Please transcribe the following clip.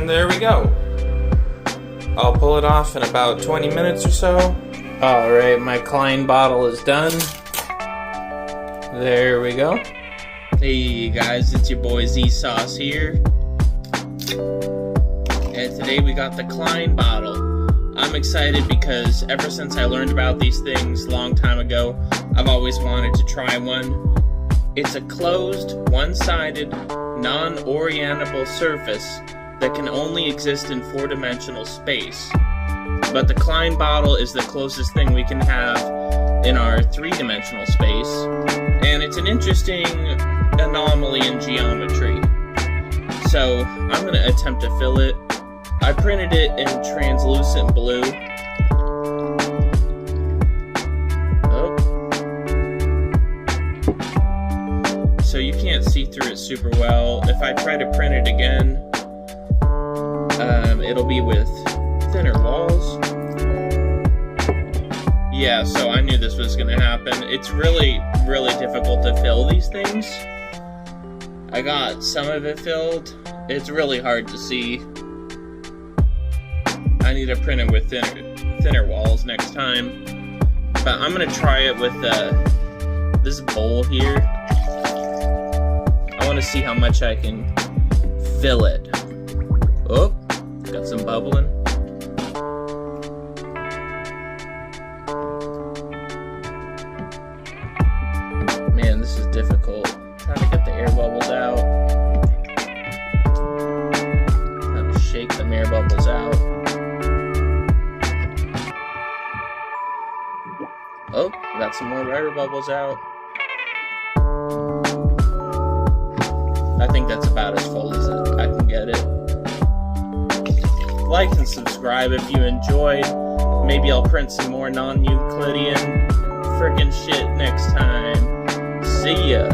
And there we go. I'll pull it off in about 20 minutes or so. Alright, my Klein bottle is done. There we go. Hey guys, it's your boy Z-Sauce here. And today we got the Klein bottle. I'm excited because ever since I learned about these things a long time ago, I've always wanted to try one. It's a closed, one-sided, non-orientable surface that can only exist in four-dimensional space. But the Klein bottle is the closest thing we can have in our three-dimensional space, and it's an interesting anomaly in geometry. So I'm going to attempt to fill it. I printed it in translucent blue. So you can't see through it super well. If I try to print it again, it'll be with thinner walls. Yeah, so I knew this was gonna happen. It's really, really difficult to fill these things. I got some of it filled. It's really hard to see. I need to print it with thinner walls next time. But I'm gonna try it with this bowl here. I want to see how much I can fill it. Oh, got some bubbling. Man, this is difficult. Trying to get the air bubbles out. Trying to shake the air bubbles out. Oh, got some more air bubbles out. I think that's about as full as I can get it. Like and subscribe if you enjoyed. Maybe I'll print some more non-Euclidean frickin' shit next time. See ya.